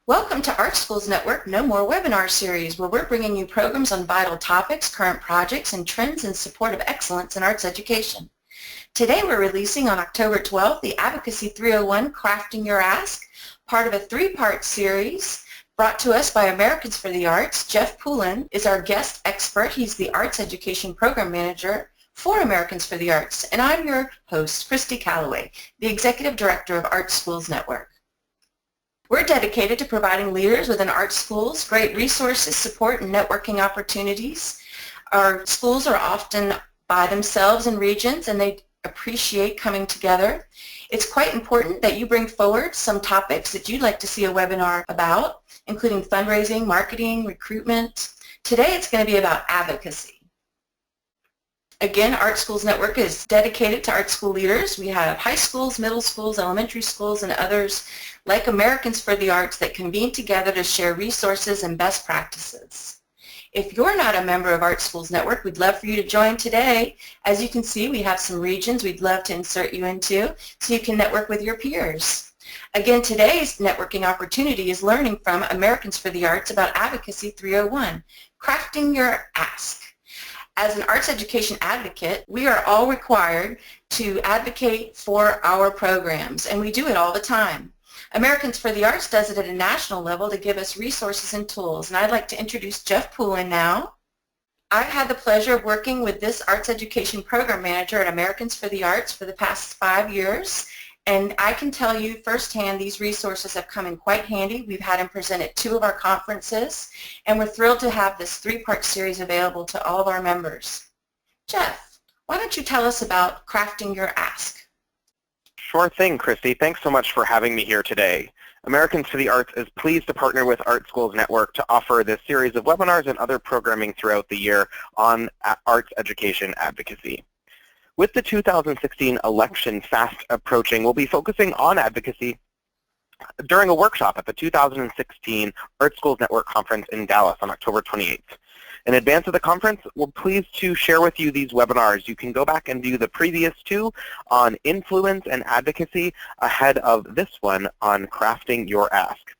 Welcome to Art Schools Network No More Webinar Series, where we're bringing you programs on vital topics, current projects, and trends in support of excellence in arts education. Today we're releasing on October 12th the Advocacy 301 Crafting Your Ask, part of a three-part series brought to us by Americans for the Arts. Jeff Poulin is our guest expert. He's the Arts Education Program Manager for Americans for the Arts. And I'm your host, Christy Calloway, the Executive Director of Art Schools Network. We're dedicated to providing leaders within art schools great resources, support, and networking opportunities. Our schools are often by themselves in regions, and they appreciate coming together. It's quite important that you bring forward some topics that you'd like to see a webinar about, including fundraising, marketing, recruitment. Today it's going to be about advocacy. Again, Art Schools Network is dedicated to art school leaders. We have high schools, middle schools, elementary schools, and others like Americans for the Arts that convene together to share resources and best practices. If you're not a member of Art Schools Network, we'd love for you to join today. As you can see, we have some regions we'd love to insert you into so you can network with your peers. Again, today's networking opportunity is learning from Americans for the Arts about Advocacy 301, Crafting Your Ask. As an arts education advocate, we are all required to advocate for our programs, and we do it all the time. Americans for the Arts does it at a national level to give us resources and tools, and I'd like to introduce Jeff Poulin now. I've had the pleasure of working with this Arts Education Program Manager at Americans for the Arts for the past 5 years, and I can tell you firsthand these resources have come in quite handy. We've had them present at 2 of our conferences, and we're thrilled to have this 3-part series available to all of our members. Jeff, why don't you tell us about Crafting Your Ask? Sure thing, Christy. Thanks so much for having me here today. Americans for the Arts is pleased to partner with Art Schools Network to offer this series of webinars and other programming throughout the year on arts education advocacy. With the 2016 election fast approaching, we'll be focusing on advocacy during a workshop at the 2016 Art Schools Network Conference in Dallas on October 28th. In advance of the conference, we're pleased to share with you these webinars. You can go back and view the previous 2 on influence and advocacy ahead of this one on crafting your ask.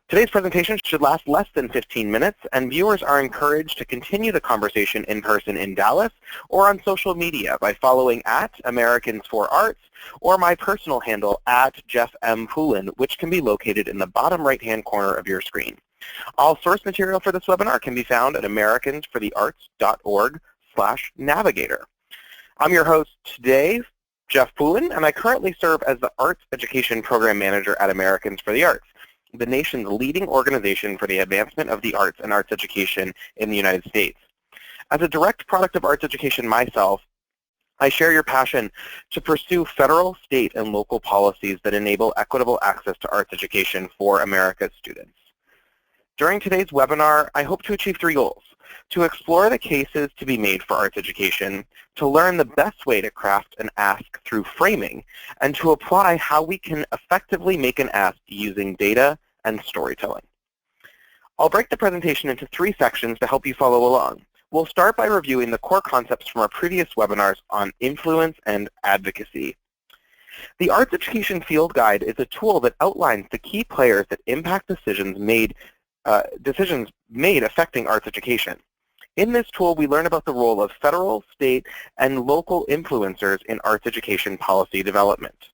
Today's presentation should last less than 15 minutes, and viewers are encouraged to continue the conversation in person in Dallas or on social media by following at Americans for Arts or my personal handle at Jeff M. Poulin, which can be located in the bottom right-hand corner of your screen. All source material for this webinar can be found at americansforthearts.org/navigator. I'm your host today, Jeff Poulin, and I currently serve as the Arts Education Program Manager at Americans for the Arts, the nation's leading organization for the advancement of the arts and arts education in the United States. As a direct product of arts education myself, I share your passion to pursue federal, state, and local policies that enable equitable access to arts education for America's students. During today's webinar, I hope to achieve 3 goals: to explore the cases to be made for arts education, to learn the best way to craft an ask through framing, and to apply how we can effectively make an ask using data and storytelling. I'll break the presentation into 3 sections to help you follow along. We'll start by reviewing the core concepts from our previous webinars on influence and advocacy. The Arts Education Field Guide is a tool that outlines the key players that impact decisions made affecting arts education. In this tool, we learn about the role of federal, state, and local influencers in arts education policy development.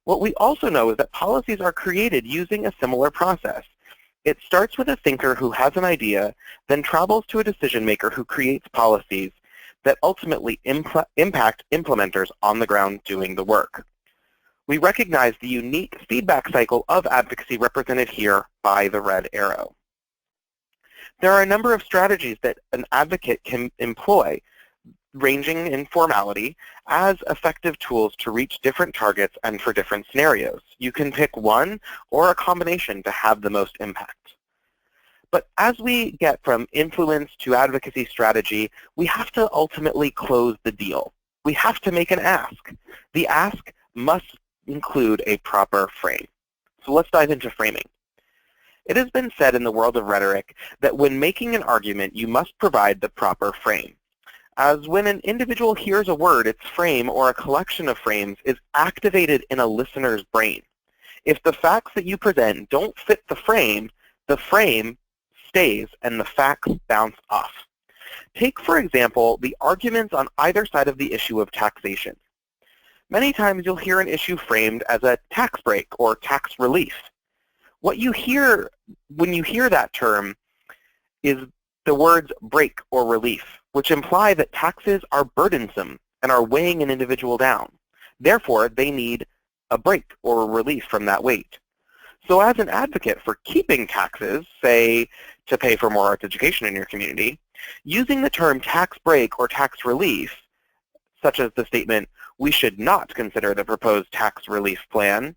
What we also know is that policies are created using a similar process. It starts with a thinker who has an idea, then travels to a decision maker who creates policies that ultimately impact implementers on the ground doing the work. We recognize the unique feedback cycle of advocacy represented here by the red arrow. There are a number of strategies that an advocate can employ, ranging in formality, as effective tools to reach different targets and for different scenarios. You can pick one or a combination to have the most impact. But as we get from influence to advocacy strategy, we have to ultimately close the deal. We have to make an ask. The ask must include a proper frame. So let's dive into framing. It has been said in the world of rhetoric that when making an argument, you must provide the proper frame. As when an individual hears a word, its frame or a collection of frames is activated in a listener's brain. If the facts that you present don't fit the frame stays and the facts bounce off. Take, for example, the arguments on either side of the issue of taxation. Many times you'll hear an issue framed as a tax break or tax relief. What you hear when you hear that term is the words break or relief, which imply that taxes are burdensome and are weighing an individual down. Therefore, they need a break or a relief from that weight. So as an advocate for keeping taxes, say, to pay for more arts education in your community, using the term tax break or tax relief, such as the statement, "We should not consider the proposed tax relief plan,"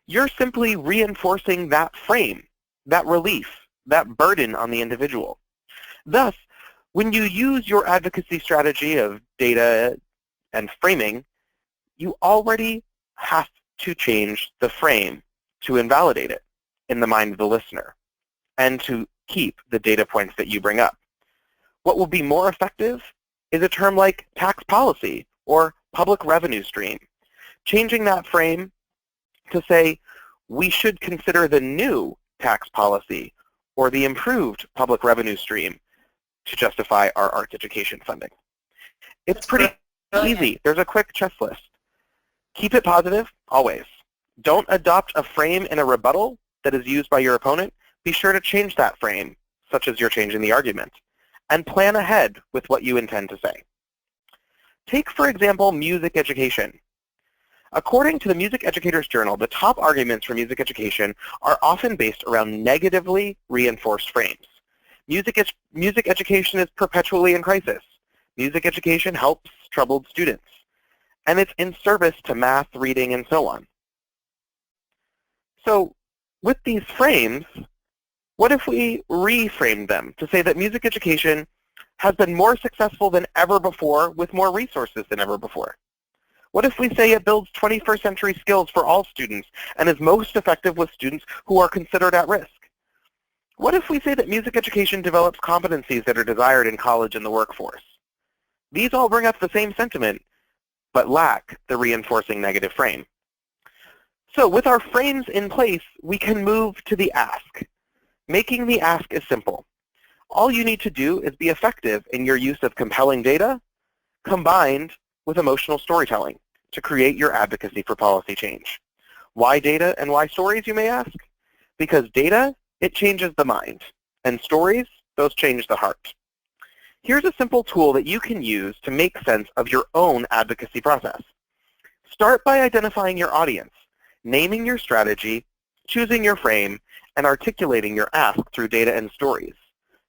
you're simply reinforcing that frame, that relief, that burden on the individual. Thus, when you use your advocacy strategy of data and framing, you already have to change the frame to invalidate it in the mind of the listener and to keep the data points that you bring up. What will be more effective is a term like tax policy or public revenue stream. Changing that frame to say, we should consider the new tax policy or the improved public revenue stream to justify our arts education funding. It's pretty easy. There's a quick checklist. Keep it positive, always. Don't adopt a frame in a rebuttal that is used by your opponent. Be sure to change that frame, such as you're changing the argument, and plan ahead with what you intend to say. Take, for example, music education. According to the Music Educator's Journal, the top arguments for music education are often based around negatively reinforced frames. Music education is perpetually in crisis. Music education helps troubled students. And it's in service to math, reading, and so on. So with these frames, what if we reframe them to say that music education has been more successful than ever before with more resources than ever before? What if we say it builds 21st century skills for all students and is most effective with students who are considered at risk? What if we say that music education develops competencies that are desired in college and the workforce? These all bring up the same sentiment, but lack the reinforcing negative frame. So with our frames in place, we can move to the ask. Making the ask is simple. All you need to do is be effective in your use of compelling data combined with emotional storytelling to create your advocacy for policy change. Why data and why stories, you may ask? Because data, it changes the mind, and stories, those change the heart. Here's a simple tool that you can use to make sense of your own advocacy process. Start by identifying your audience, naming your strategy, choosing your frame, and articulating your ask through data and stories.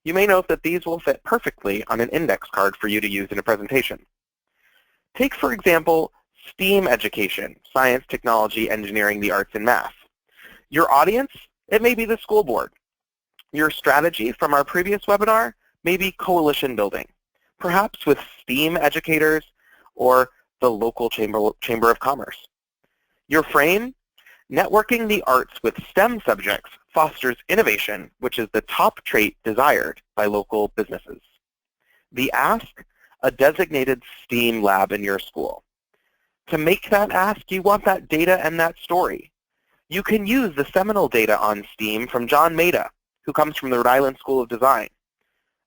You may note that these will fit perfectly on an index card for you to use in a presentation. Take, for example, STEAM education, science, technology, engineering, the arts, and math. Your audience, it may be the school board. Your strategy from our previous webinar may be coalition building, perhaps with STEAM educators or the local Chamber of Commerce. Your frame, networking the arts with STEM subjects fosters innovation, which is the top trait desired by local businesses. The ask, a designated STEAM lab in your school. To make that ask, you want that data and that story. You can use the seminal data on STEAM from John Maida, who comes from the Rhode Island School of Design.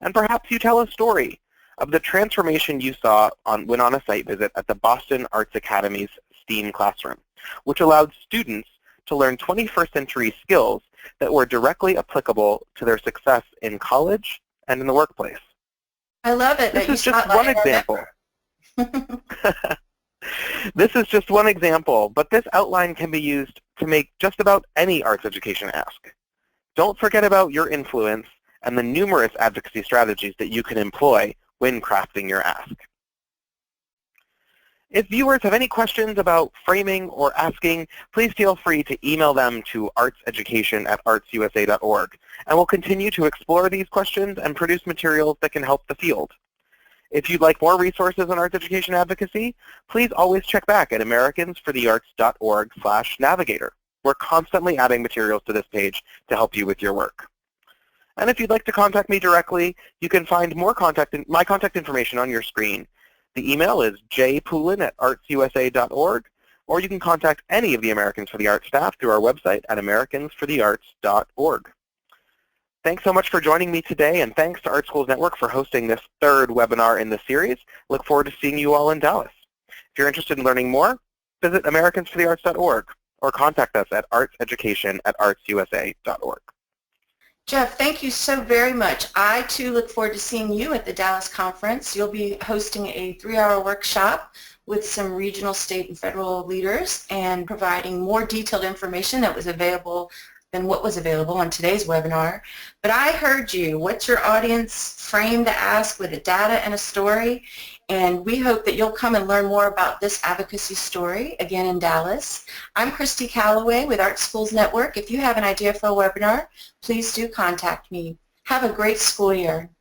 And perhaps you tell a story of the transformation you saw when on a site visit at the Boston Arts Academy's STEAM classroom, which allowed students to learn 21st century skills that were directly applicable to their success in college and in the workplace. I love it. This is just one example. This is just one example, but this outline can be used to make just about any arts education ask. Don't forget about your influence and the numerous advocacy strategies that you can employ when crafting your ask. If viewers have any questions about framing or asking, please feel free to email them to artseducation@artsusa.org, and we'll continue to explore these questions and produce materials that can help the field. If you'd like more resources on arts education advocacy, please always check back at americansforthearts.org/navigator. We're constantly adding materials to this page to help you with your work. And if you'd like to contact me directly, you can find my contact information on your screen. The email is jpoulin@artsusa.org. or you can contact any of the Americans for the Arts staff through our website at americansforthearts.org. Thanks so much for joining me today, and thanks to Art Schools Network for hosting this third webinar in the series. Look forward to seeing you all in Dallas. If you're interested in learning more, visit americansforthearts.org or contact us at artseducation@artsusa.org. Jeff, thank you so very much. I, too, look forward to seeing you at the Dallas conference. You'll be hosting a 3-hour workshop with some regional, state, and federal leaders and providing more detailed information that was available than what was available on today's webinar. But I heard you. What's your audience framed to ask with a data and a story? And we hope that you'll come and learn more about this advocacy story again in Dallas. I'm Christy Calloway with Art Schools Network. If you have an idea for a webinar, please do contact me. Have a great school year.